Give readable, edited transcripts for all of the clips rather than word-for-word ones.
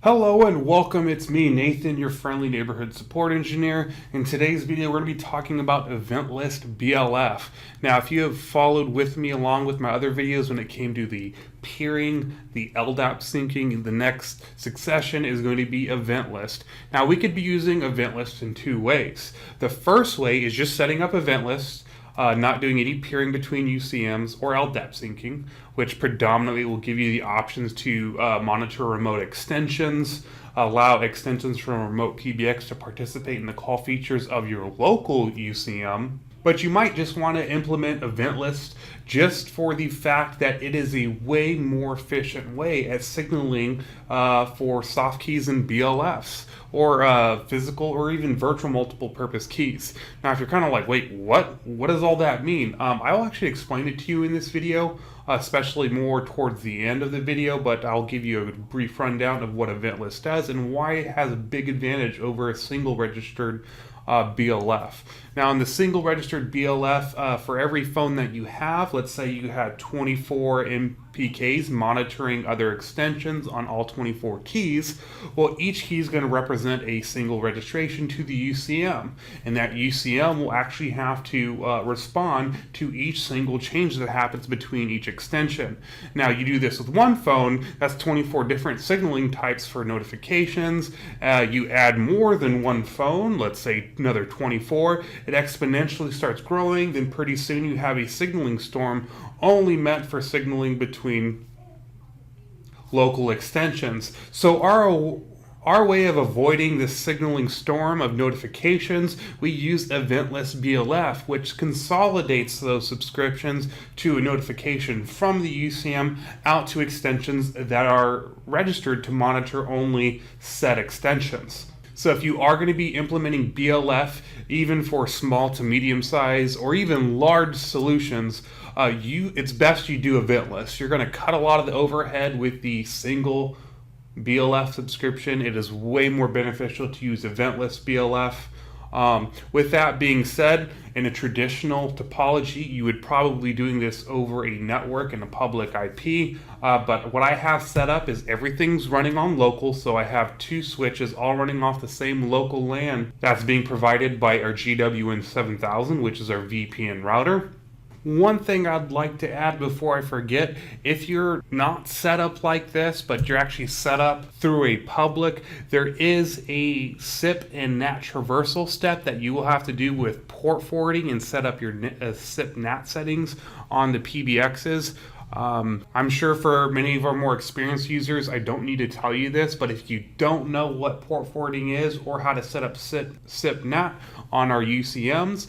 Hello and welcome, it's me Nathan, your friendly neighborhood support engineer. In today's video we're going to be talking about Eventlist BLF. Now if you have followed with me along with my other videos when it came to the peering, the LDAP syncing, the next succession is going to be Eventlist. Now we could be using Eventlist in two ways. The first way is just setting up Eventlist, not doing any peering between UCMs or LDAP syncing, which predominantly will give you the options to monitor remote extensions, allow extensions from remote PBX to participate in the call features of your local UCM. But you might just want to implement Eventlist just for the fact that it is a way more efficient way at signaling for soft keys and BLFs, or physical or even virtual multiple purpose keys. Now if you're kind of like, wait, what does all that mean? I'll actually explain it to you in this video, especially more towards the end of the video, but I'll give you a brief rundown of what Eventlist does and why it has a big advantage over a single registered BLF. Now in the single registered BLF, for every phone that you have, let's say you had 24 MPKs monitoring other extensions on all 24 keys, well each key is going to represent a single registration to the UCM, and that UCM will actually have to respond to each single change that happens between each extension. Now you do this with one phone, that's 24 different signaling types for notifications. You add more than one phone, let's say another 24, it exponentially starts growing, then pretty soon you have a signaling storm only meant for signaling between local extensions. So our way of avoiding this signaling storm of notifications, we use Eventlist BLF, which consolidates those subscriptions to a notification from the UCM out to extensions that are registered to monitor only set extensions. So if you are going to be implementing BLF, even for small to medium size or even large solutions, it's best you do Eventlist. You're going to cut a lot of the overhead with the single BLF subscription. It is way more beneficial to use Eventlist BLF. With that being said, in a traditional topology, you would probably be doing this over a network and a public IP, but what I have set up is everything's running on local, so I have two switches all running off the same local LAN that's being provided by our GWN 7000, which is our VPN router. One thing I'd like to add before I forget, if you're not set up like this, but you're actually set up through a public, there is a SIP and NAT traversal step that you will have to do with port forwarding and set up your SIP NAT settings on the PBXs. I'm sure for many of our more experienced users, I don't need to tell you this, but if you don't know what port forwarding is or how to set up SIP NAT on our UCMs,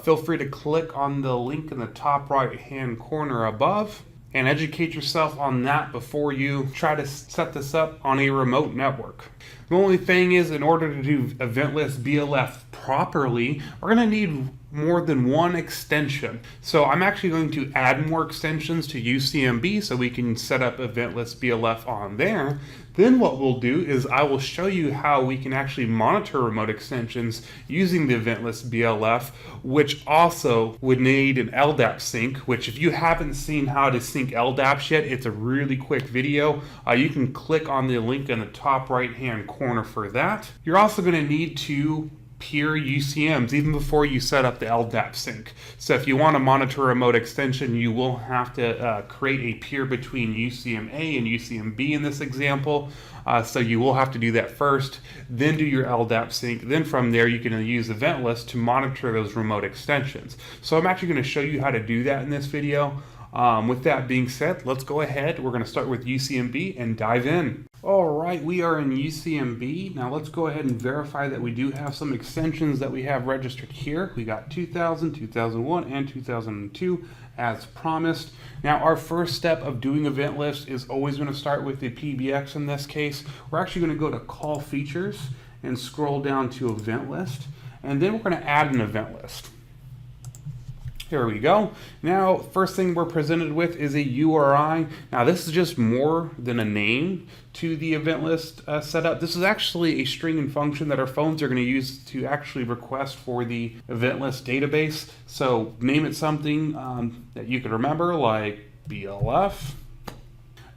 feel free to click on the link in the top right hand corner above and educate yourself on that before you try to set this up on a remote network. The only thing is, in order to do Eventlist BLF properly, we're going to need more than one extension. So I'm actually going to add more extensions to UCMB so we can set up Eventlist BLF on there. Then what we'll do is I will show you how we can actually monitor remote extensions using the Eventlist BLF, which also would need an LDAP sync, which if you haven't seen how to sync LDAPs yet, it's a really quick video. You can click on the link in the top right hand corner for that. You're also going to need to peer UCMs even before you set up the LDAP sync. So if you want to monitor a remote extension, you will have to create a peer between UCM-A and UCM-B in this example. So you will have to do that first, then do your LDAP sync. Then from there, you can use Eventlist to monitor those remote extensions. So I'm actually going to show you how to do that in this video. With that being said, let's go ahead. We're going to start with UCM-B and dive in. All right, we are in UCM-B. Now let's go ahead and verify that we do have some extensions that we have registered here. We got 2000, 2001, and 2002 as promised. Now our first step of doing Eventlist is always going to start with the PBX in this case. We're actually going to go to Call Features and scroll down to Eventlist, and then we're going to add an Eventlist. Here we go. Now, first thing we're presented with is a URI. Now, this is just more than a name to the Eventlist setup. This is actually a string and function that our phones are going to use to actually request for the Eventlist database. So, name it something that you can remember, like BLF.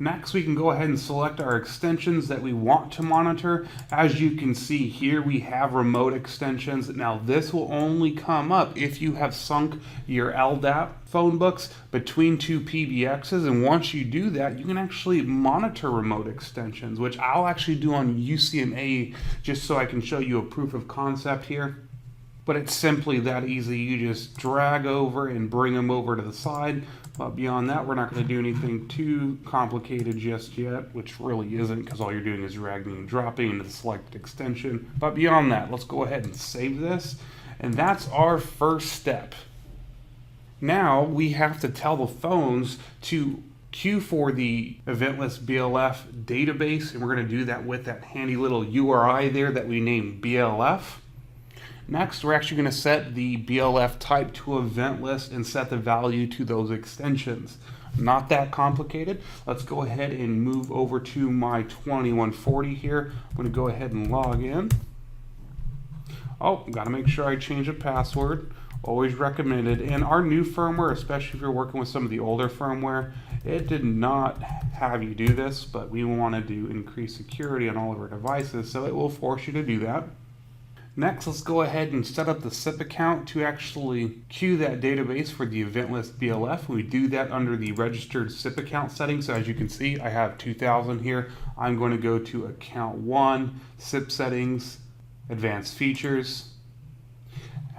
Next, we can go ahead and select our extensions that we want to monitor. As you can see here, we have remote extensions. Now, this will only come up if you have sunk your LDAP phone books between two PBXs, and once you do that, you can actually monitor remote extensions, which I'll actually do on UCM just so I can show you a proof of concept here. But it's simply that easy. You just drag over and bring them over to the side. But beyond that, we're not going to do anything too complicated just yet, which really isn't, because all you're doing is dragging and dropping into the selected extension. But beyond that, let's go ahead and save this. And that's our first step. Now we have to tell the phones to queue for the Eventlist BLF database, and we're going to do that with that handy little URI there that we named BLF. Next, we're actually going to set the BLF type to Eventlist and set the value to those extensions. Not that complicated. Let's go ahead and move over to my 2140 here. I'm going to go ahead and log in. Oh, got to make sure I change the password. Always recommended. And our new firmware, especially if you're working with some of the older firmware, it did not have you do this, but we wanted to increase security on all of our devices, so it will force you to do that. Next, let's go ahead and set up the SIP account to actually queue that database for the Eventlist BLF. We do that under the registered SIP account settings. So as you can see, I have 2000 here. I'm going to go to account 1, SIP settings, advanced features.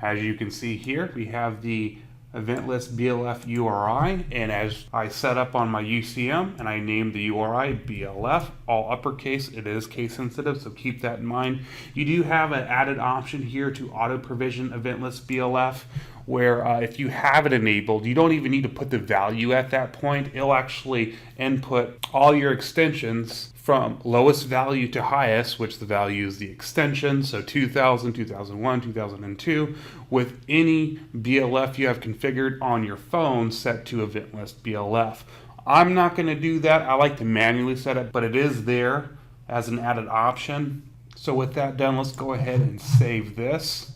As you can see here, we have the Eventlist BLF URI, and as I set up on my UCM and I named the URI BLF, all uppercase, it is case sensitive, so keep that in mind. You do have an added option here to auto provision Eventlist BLF, where if you have it enabled, you don't even need to put the value at that point. It'll actually input all your extensions from lowest value to highest, which the value is the extension, so 2000, 2001, 2002, with any BLF you have configured on your phone set to Eventlist BLF. I'm not going to do that. I like to manually set it, but it is there as an added option. So with that done, let's go ahead and save this.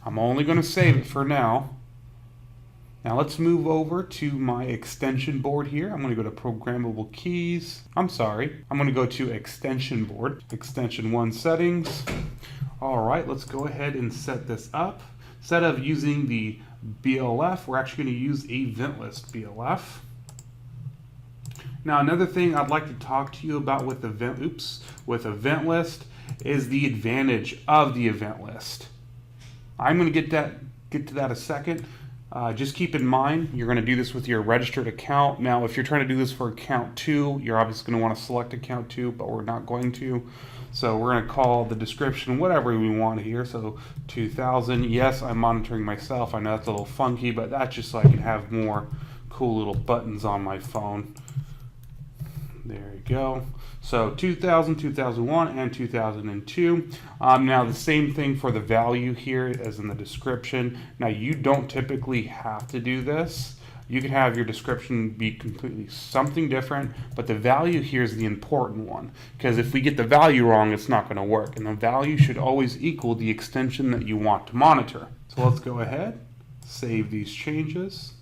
I'm only going to save it for now. Now let's move over to my extension board here. I'm going to go to programmable keys. I'm going to go to extension board, extension 1 settings. All right, let's go ahead and set this up. Instead of using the BLF, we're actually going to use Eventlist BLF. Now another thing I'd like to talk to you about with Eventlist is the advantage of the event list. I'm going to get to that a second. Just keep in mind, you're going to do this with your registered account. Now, if you're trying to do this for account 2, you're obviously going to want to select account 2, but we're not going to. So we're going to call the description whatever we want here. So 2000, yes, I'm monitoring myself. I know that's a little funky, but that's just so I can have more cool little buttons on my phone. There you go. So 2000, 2001, and 2002. Now the same thing for the value here as in the description. Now you don't typically have to do this. You can have your description be completely something different, but the value here is the important one, because if we get the value wrong, it's not going to work. And the value should always equal the extension that you want to monitor. So let's go ahead, save these changes.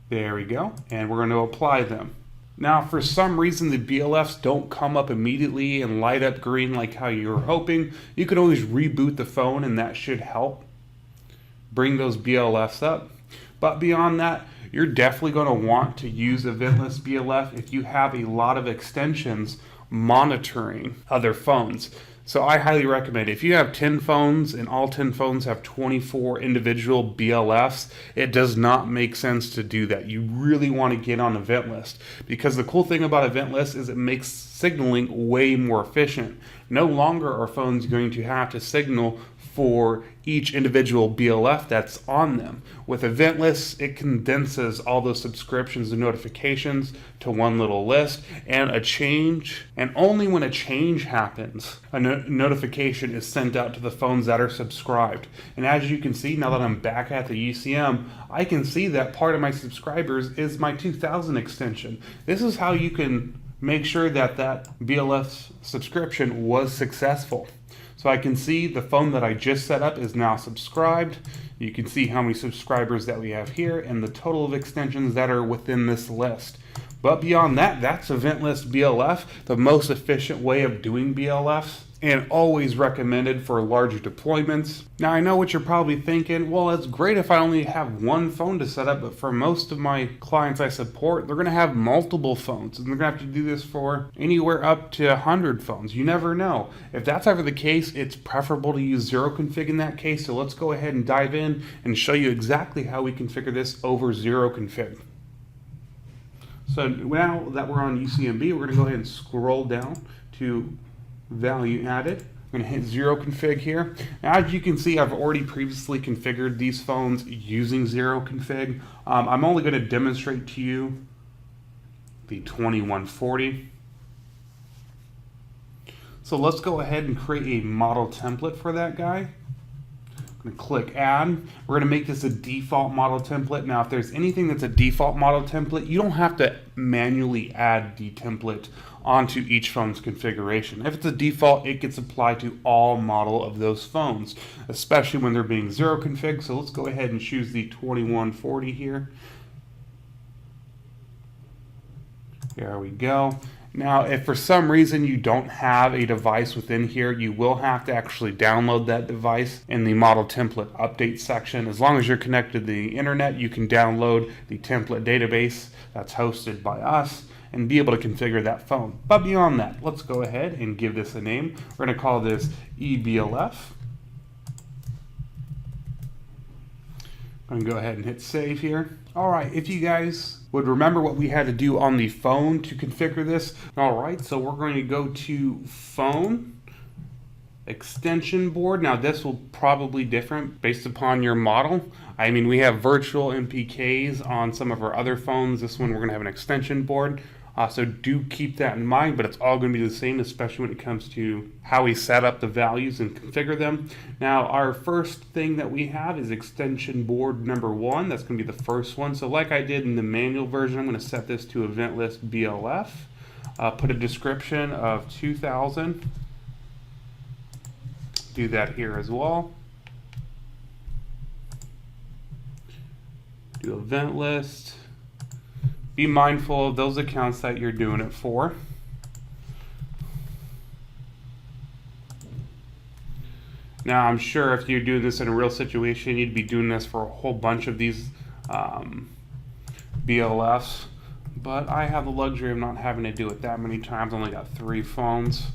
There we go, and we're going to apply them. Now, for some reason, the BLFs don't come up immediately and light up green like how you were hoping. You can always reboot the phone, and that should help bring those BLFs up. But beyond that, you're definitely going to want to use Eventlist BLF if you have a lot of extensions monitoring other phones. So I highly recommend it. If you have 10 phones and all 10 phones have 24 individual BLFs, it does not make sense to do that. You really want to get on Eventlist, because the cool thing about Eventlist is it makes signaling way more efficient. No longer are phones going to have to signal for each individual BLF that's on them. With Eventlist, it condenses all those subscriptions and notifications to one little list, and only when a change happens, a notification is sent out to the phones that are subscribed. And as you can see, now that I'm back at the UCM, I can see that part of my subscribers is my 2000 extension. This is how you can make sure that that BLF subscription was successful. So I can see the phone that I just set up is now subscribed. You can see how many subscribers that we have here and the total of extensions that are within this list. But beyond that, that's Eventlist BLF, the most efficient way of doing BLFs, and always recommended for larger deployments. Now I know what you're probably thinking, well, it's great if I only have one phone to set up, but for most of my clients I support, they're gonna have multiple phones, and they're gonna have to do this for anywhere up to 100 phones. You never know. If that's ever the case, it's preferable to use zero config in that case, so let's go ahead and dive in and show you exactly how we configure this over zero config. So now that we're on UCMB, we're gonna go ahead and scroll down to value added. I'm going to hit zero config here. Now, as you can see, I've already previously configured these phones using zero config. I'm only going to demonstrate to you the 2140. So let's go ahead and create a model template for that guy. I'm going to click add. We're going to make this a default model template. Now, if there's anything that's a default model template, you don't have to manually add the template onto each phone's configuration. If it's a default, it gets applied to all model of those phones, especially when they're being zero config. So let's go ahead and choose the 2140 here. There we go. Now, if for some reason you don't have a device within here, you will have to actually download that device in the model template update section. As long as you're connected to the internet, you can download the template database that's hosted by us and be able to configure that phone. But beyond that, let's go ahead and give this a name. We're going to call this eBLF. I'm going to go ahead and hit save here. All right, if you guys would remember what we had to do on the phone to configure this. All right, so we're going to go to phone, extension board. Now this will probably different based upon your model. I mean, we have virtual MPKs on some of our other phones. This one we're going to have an extension board. So do keep that in mind, but it's all going to be the same, especially when it comes to how we set up the values and configure them. Now, our first thing that we have is extension board number 1. That's going to be the first one. So like I did in the manual version, I'm going to set this to Eventlist BLF. Put a description of 2000. Do that here as well. Do event list. Be mindful of those accounts that you're doing it for. Now, I'm sure if you're doing this in a real situation, you'd be doing this for a whole bunch of these BLFs, but I have the luxury of not having to do it that many times. I only got 3 phones.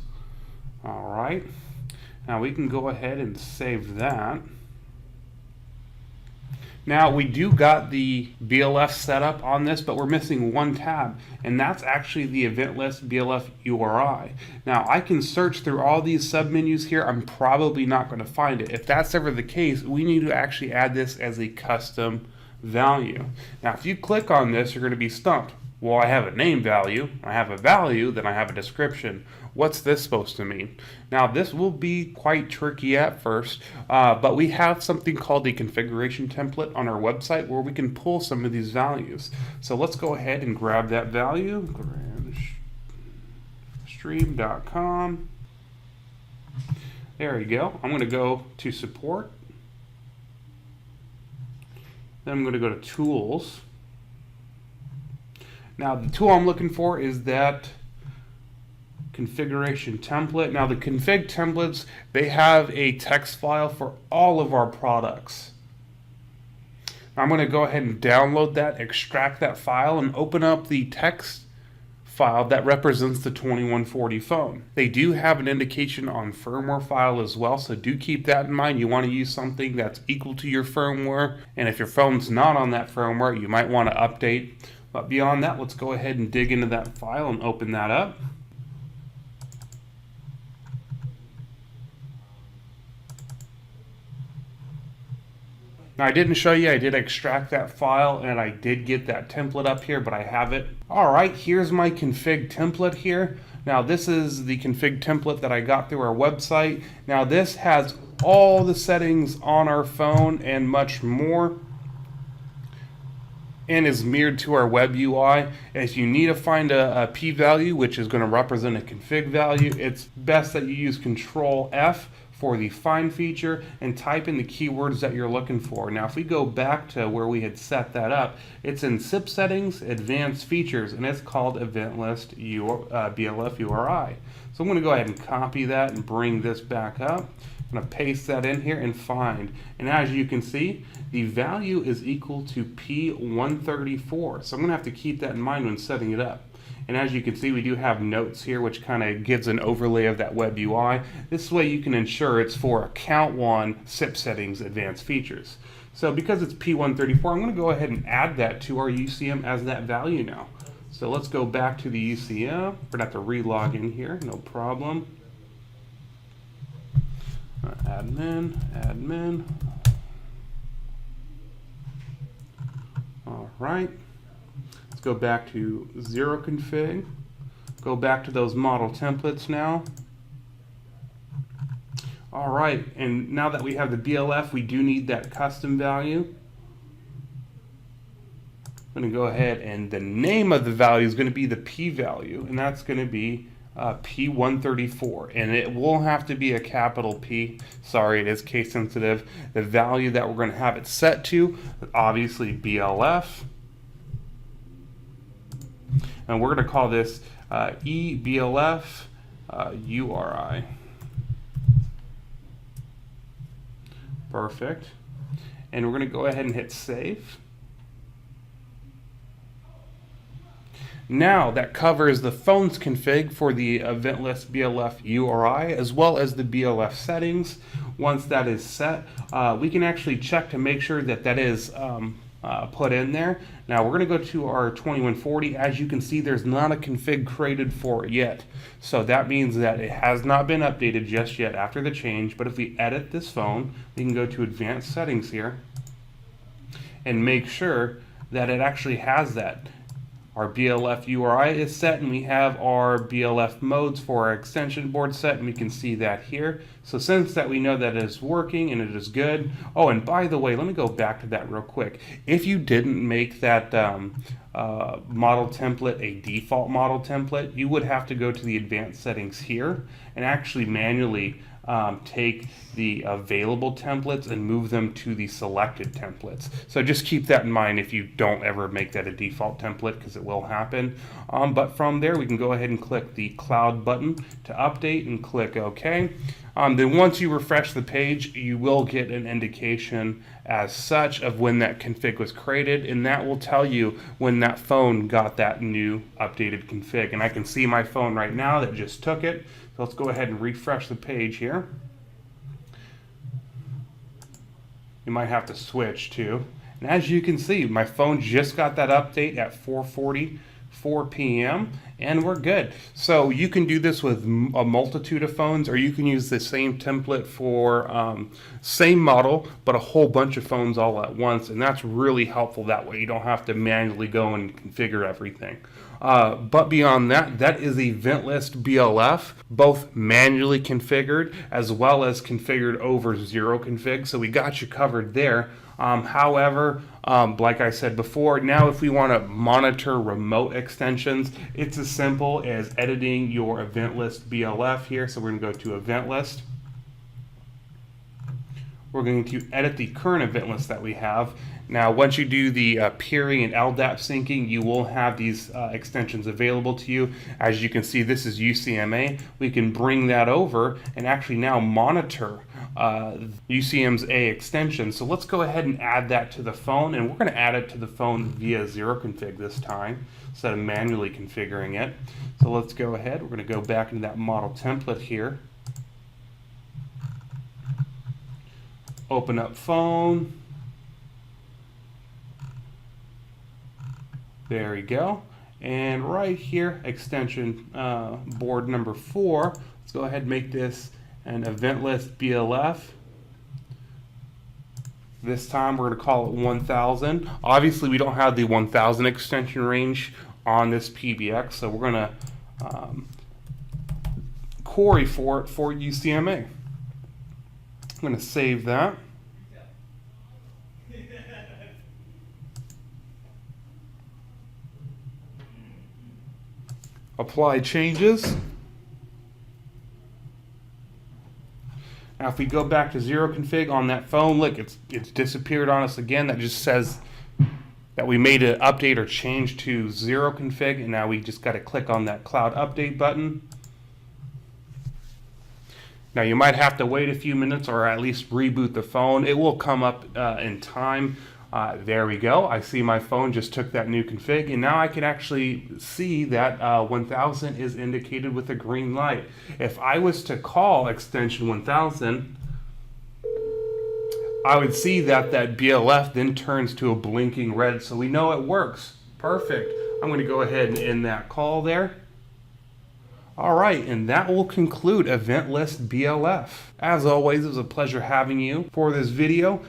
All right. Now we can go ahead and save that. Now we do got the BLF set up on this, but we're missing one tab, and that's actually the Eventlist BLF URI. Now I can search through all these submenus here. I'm probably not going to find it. If that's ever the case, we need to actually add this as a custom value. Now if you click on this, you're going to be stumped. Well, I have a name value, I have a value, then I have a description. What's this supposed to mean? Now, this will be quite tricky at first, but we have something called a configuration template on our website where we can pull some of these values. So let's go ahead and grab that value, stream.com. There you go. I'm going to go to support. Then I'm going to go to tools. Now the tool I'm looking for is that configuration template. Now the config templates, they have a text file for all of our products. I'm going to go ahead and download that, extract that file, and open up the text file that represents the 2140 phone. They do have an indication on firmware file as well, so do keep that in mind. You want to use something that's equal to your firmware, and if your phone's not on that firmware, you might want to update. But beyond that, let's go ahead and dig into that file and open that up. Now I didn't show you, I did extract that file and I did get that template up here, but I have it. Alright, here's my config template here. Now this is the config template that I got through our website. Now this has all the settings on our phone and much more, and is mirrored to our web UI. If you need to find a p-value, which is going to represent a config value, it's best that you use Control F for the find feature and type in the keywords that you're looking for. Now if we go back to where we had set that up, it's in SIP settings, advanced features, and it's called Eventlist BLF URI. So I'm going to go ahead and copy that and bring this back up. I'm going to paste that in here and find. And as you can see, the value is equal to P134. So I'm going to have to keep that in mind when setting it up. And as you can see, we do have notes here, which kind of gives an overlay of that web UI. This way you can ensure it's for account 1 SIP settings advanced features. So because it's P134, I'm going to go ahead and add that to our UCM as that value now. So let's go back to the UCM. We're going to have to re-log in here, no problem. Admin. All right. Let's go back to 0 config. Go back to those model templates now. All right, and now that we have the BLF, we do need that custom value. I'm going to go ahead, and the name of the value is going to be the P value, and that's going to be P134, and it will have to be a capital P. Sorry, it is case sensitive. The value that we're going to have it set to, obviously BLF, and we're going to call this eBLF URI. Perfect. And we're going to go ahead and hit save. Now that covers the phone's config for the Eventlist BLF URI as well as the BLF settings. Once that is set, we can actually check to make sure that that is put in there. Now we're going to go to our 2140. As you can see, there's not a config created for it yet. So that means that it has not been updated just yet after the change. But if we edit this phone, we can go to advanced settings here and make sure that it actually has that. Our BLF URI is set, and we have our BLF modes for our extension board set, and we can see that here. So since that we know that it is working and it is good. Oh, and by the way, let me go back to that real quick. If you didn't make that model template a default model template, you would have to go to the advanced settings here and actually manually take the available templates and move them to the selected templates. So just keep that in mind if you don't ever make that a default template, because it will happen. But from there, we can go ahead and click the cloud button to update and click OK. Then once you refresh the page, you will get an indication as such of when that config was created, and that will tell you when that phone got that new updated config. And I can see my phone right now that just took it. So let's go ahead and refresh the page here. You might have to switch to. And as you can see, my phone just got that update at 4:44 p.m. and we're good. So you can do this with a multitude of phones, or you can use the same template for same model, but a whole bunch of phones all at once. And that's really helpful. That way you don't have to manually go and configure everything. But beyond that, that is Eventlist BLF, both manually configured as well as configured over 0 config. So we got you covered there. However, like I said before, now if we want to monitor remote extensions, it's as simple as editing your Eventlist BLF here. So we're going to go to Eventlist. We're going to edit the current event list that we have. Now, once you do the peering and LDAP syncing, you will have these extensions available to you. As you can see, this is UCMA. We can bring that over and actually now monitor UCM's A extension. So let's go ahead and add that to the phone, and we're going to add it to the phone via 0 config this time instead of manually configuring it. So let's go ahead. We're going to go back into that model template here. Open up phone. There we go. And right here, extension board number 4. Let's go ahead and make this an Eventlist BLF. This time we're going to call it 1000. Obviously, we don't have the 1000 extension range on this PBX, so we're going to query for it for UCMA. I'm going to save that. Apply changes. Now if we go back to zero config on that phone, look, it's disappeared on us again. That just says that we made an update or change to zero config, and now we just got to click on that cloud update button. Now you might have to wait a few minutes or at least reboot the phone. It will come up in time. There we go. I see my phone just took that new config, and now I can actually see that 1000 is indicated with a green light. If I was to call extension 1000, I would see that BLF then turns to a blinking red, so we know it works. Perfect. I'm going to go ahead and end that call there. All right, and that will conclude Eventlist BLF. As always, it was a pleasure having you for this video.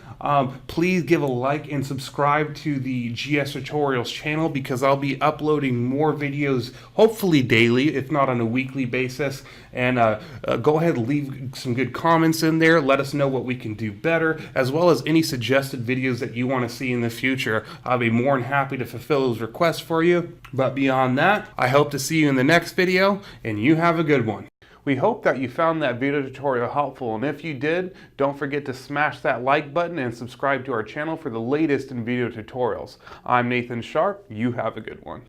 Please give a like and subscribe to the GS Tutorials channel because I'll be uploading more videos, hopefully daily, if not on a weekly basis. And go ahead and leave some good comments in there. Let us know what we can do better, as well as any suggested videos that you want to see in the future. I'll be more than happy to fulfill those requests for you. But beyond that, I hope to see you in the next video, and you have a good one. We hope that you found that video tutorial helpful, and if you did, don't forget to smash that like button and subscribe to our channel for the latest in video tutorials. I'm Nathan Sharp. You have a good one.